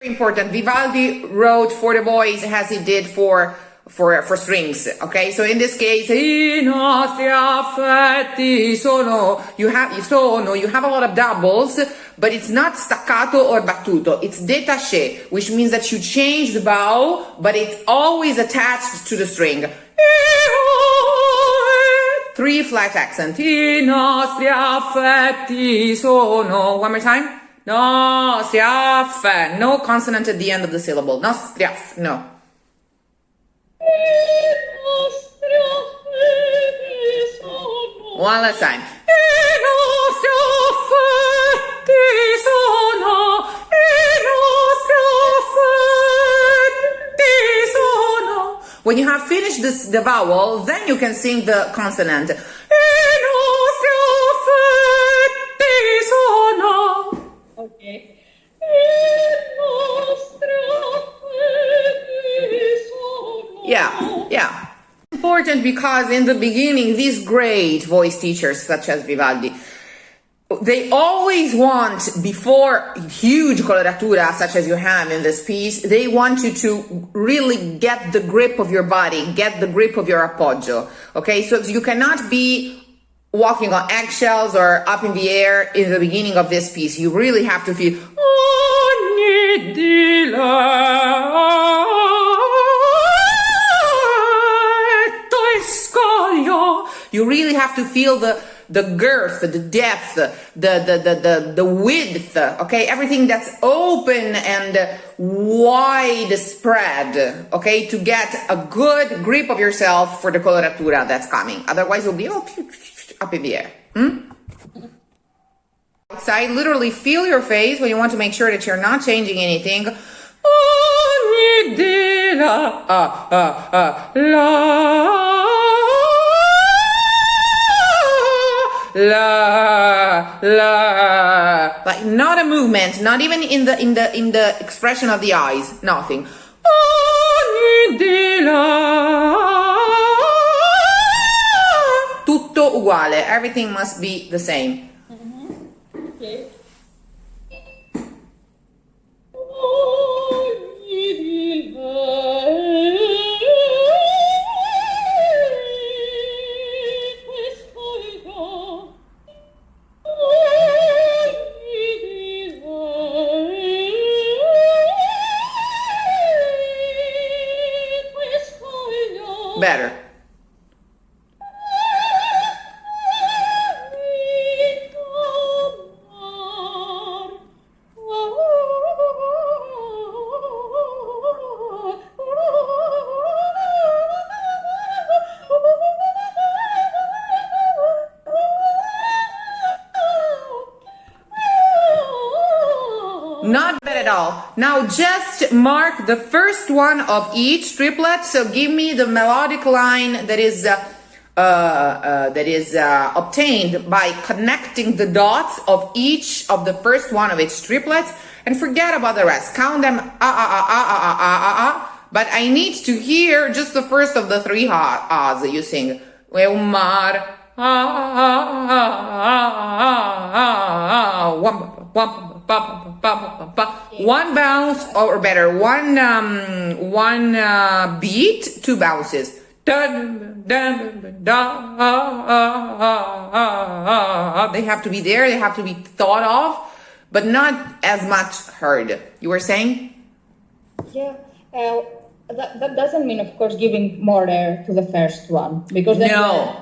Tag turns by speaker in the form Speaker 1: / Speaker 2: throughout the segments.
Speaker 1: Important. Vivaldi wrote for the voice as he did for strings. Okay, so in this case, I nostri affetti sono. You have a lot of doubles, but it's not staccato or battuto. It's détaché, which means that you change the bow, but it's always attached to the string. 3 flat accent. I nostri affetti sono. One more time. Nostri affetti. No consonant at the end of the syllable. Nostri affetti. No. One last time. When you have finished the vowel, then you can sing the consonant.
Speaker 2: Okay.
Speaker 1: Yeah. Important because in the beginning, these great voice teachers such as Vivaldi, they always want, before huge coloratura such as you have in this piece, they want you to really get the grip of your body, get the grip of your appoggio. Okay, so you cannot be walking on eggshells or up in the air in the beginning of this piece. You really have to feel. You really have to feel the girth, the depth, the width, okay? Everything that's open and wide spread, okay? To get a good grip of yourself for the coloratura that's coming. Otherwise, you'll be all up in the air. Outside, literally feel your face when you want to make sure that you're not changing anything. Like not a movement, not even in the expression of the eyes, nothing. Tutto uguale, everything must be the same.
Speaker 2: Okay.
Speaker 1: Better. Not bad at all. Now just mark the first one of each triplet. So give me the melodic line that is obtained by connecting the dots of each of the first one of its triplets, and forget about the rest. Count them. But I need to hear just the first of the 3 ahs that you sing. One bounce, or better, one beat, 2 bounces. They have to be there, they have to be thought of, but not as much heard. You were saying?
Speaker 2: Yeah, that doesn't mean, of course, giving more air to the first one, because then
Speaker 1: No.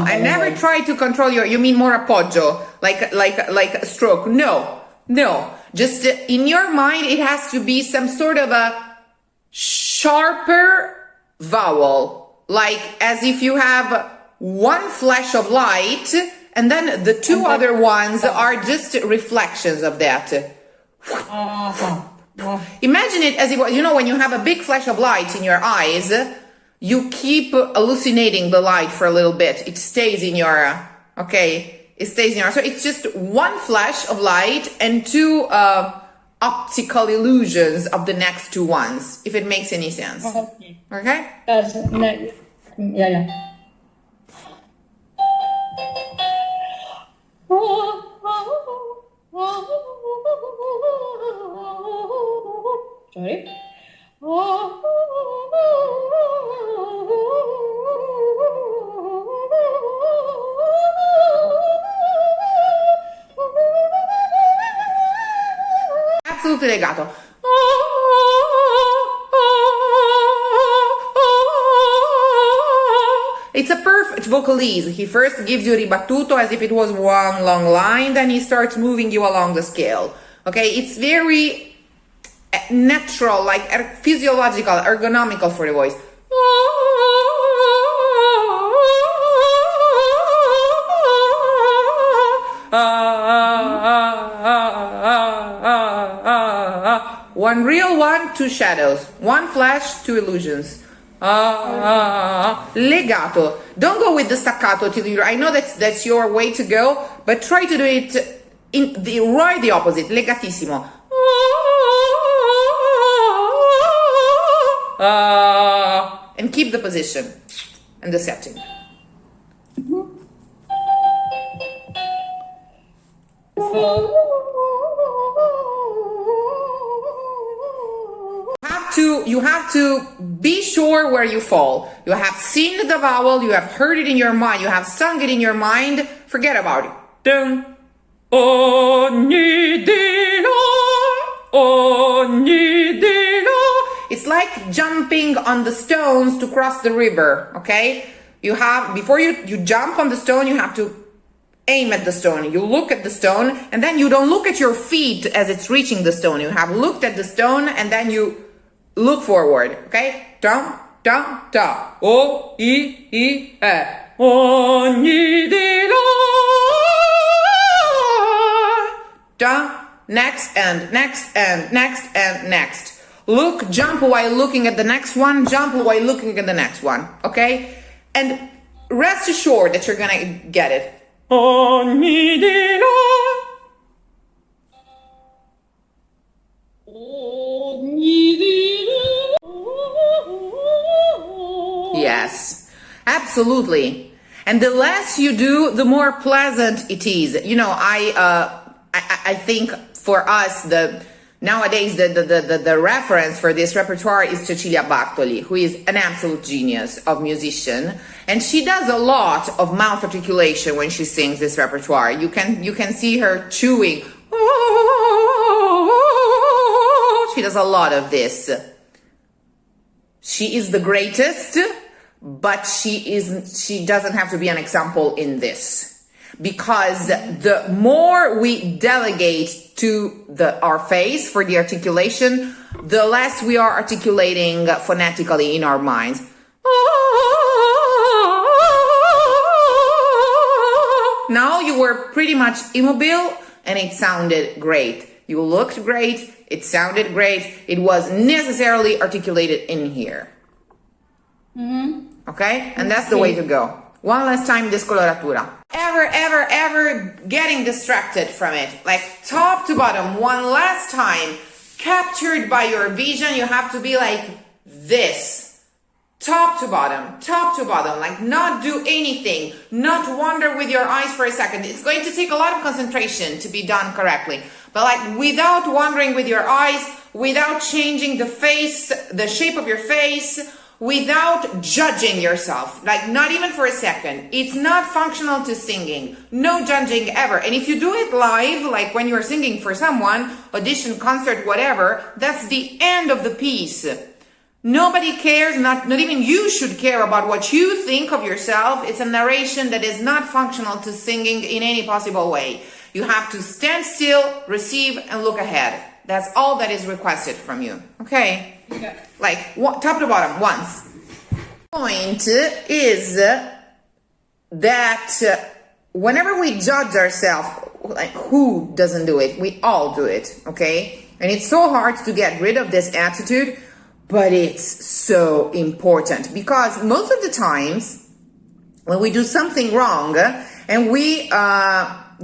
Speaker 1: I never try to control you mean more appoggio, like a stroke. No. Just in your mind, it has to be some sort of a sharper vowel, like as if you have one flash of light, and then the 2 other ones are just reflections of that. Imagine it as if, when you have a big flash of light in your eyes, you keep hallucinating the light for a little bit. It stays in your, it stays in your, so it's just one flash of light and 2 optical illusions of the next 2 ones, if it makes any sense. Okay?
Speaker 2: Yeah. Sorry.
Speaker 1: Absolutely legato. It's a perfect vocalese. He first gives you ribattuto as if it was one long line, then he starts moving you along the scale. Okay, it's very natural, like physiological, ergonomical for the voice. One real one, two shadows. One flash, two illusions. Legato. Don't go with the staccato till you. I know that's your way to go, but try to do it in the opposite. Legatissimo. And keep the position and the setting. You have to be sure where you fall. You have seen the vowel, you have heard it in your mind, you have sung it in your mind, forget about it. Dun. Ogni di là, ogni di là. It's like jumping on the stones to cross the river, okay? You have, before you jump on the stone, you have to aim at the stone. You look at the stone, and then you don't look at your feet as it's reaching the stone. You have looked at the stone, and then you look forward, okay? Dum, dum, da. O, I, e. Ogni di là. Dum. Next and next and next and next. Look, jump while looking at the next one, jump while looking at the next one, okay? And rest assured that you're gonna get it. Ogni di là. Ogni di là. Yes, absolutely. And the less you do, the more pleasant it is. You know, I think for us, nowadays the reference for this repertoire is Cecilia Bartoli, who is an absolute genius of musician, and she does a lot of mouth articulation when she sings this repertoire. You can see her chewing. She does a lot of this. She is the greatest, but she doesn't have to be an example in this. Because the more we delegate to our face for the articulation, the less we are articulating phonetically in our minds. Now you were pretty much immobile and it sounded great. You looked great, it sounded great, it was necessarily articulated in here. Okay? And that's the way to go. One last time, this coloratura. Ever getting distracted from it. Like top to bottom, one last time, captured by your vision, you have to be like this. Top to bottom, like not do anything, not wander with your eyes for a second. It's going to take a lot of concentration to be done correctly. But like without wandering with your eyes, without changing the face, the shape of your face, without judging yourself, like not even for a second. It's not functional to singing. No judging ever. And if you do it live, like when you're singing for someone, audition, concert, whatever, that's the end of the piece. Nobody cares, not even you should care about what you think of yourself. It's a narration that is not functional to singing in any possible way. You have to stand still, receive, and look ahead. That's all that is requested from you. Okay? Yeah. Like top to bottom, once. Point is that whenever we judge ourselves, like who doesn't do it? We all do it, okay? And it's so hard to get rid of this attitude, but it's so important because most of the times when we do something wrong and we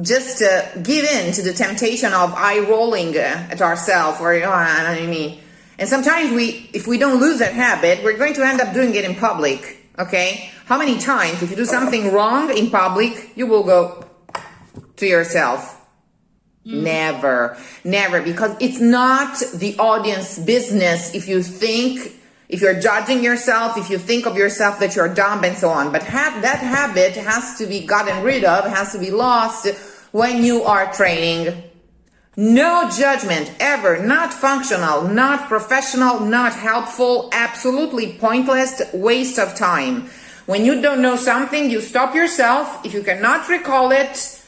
Speaker 1: just give in to the temptation of eye rolling at ourselves, or you know what I mean. And sometimes if we don't lose that habit, we're going to end up doing it in public, okay? How many times, if you do something wrong in public, you will go to yourself, Never, never, because it's not the audience business if you're judging yourself, if you think of yourself that you're dumb and so on. But that habit has to be gotten rid of, has to be lost when you are training. No judgment ever, not functional, not professional, not helpful, absolutely pointless, waste of time. When you don't know something, you stop yourself. If you cannot recall it,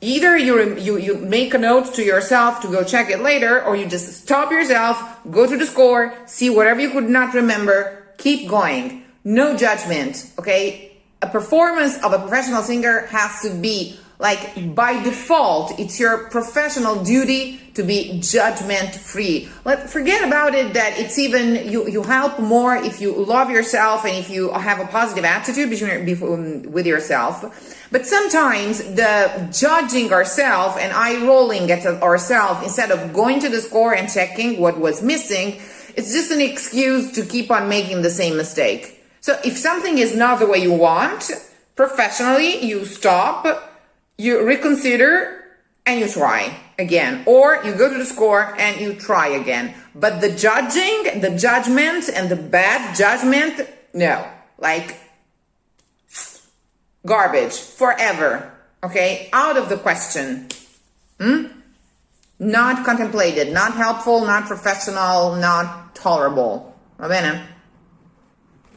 Speaker 1: either you make a note to yourself to go check it later, or you just stop yourself, go to the score, see whatever you could not remember, keep going. No judgment, okay? A performance of a professional singer has to be like by default, it's your professional duty to be judgment free. Forget about it that it's even, you help more if you love yourself and if you have a positive attitude with yourself. But sometimes the judging ourselves and eye rolling at ourselves instead of going to the score and checking what was missing, it's just an excuse to keep on making the same mistake. So if something is not the way you want, professionally, you stop, you reconsider, and you try again. Or you go to the score and you try again. But the judging, the judgment, and the bad judgment, no. Like, garbage, forever, okay? Out of the question. Not contemplated, not helpful, not professional, not tolerable. Va bene?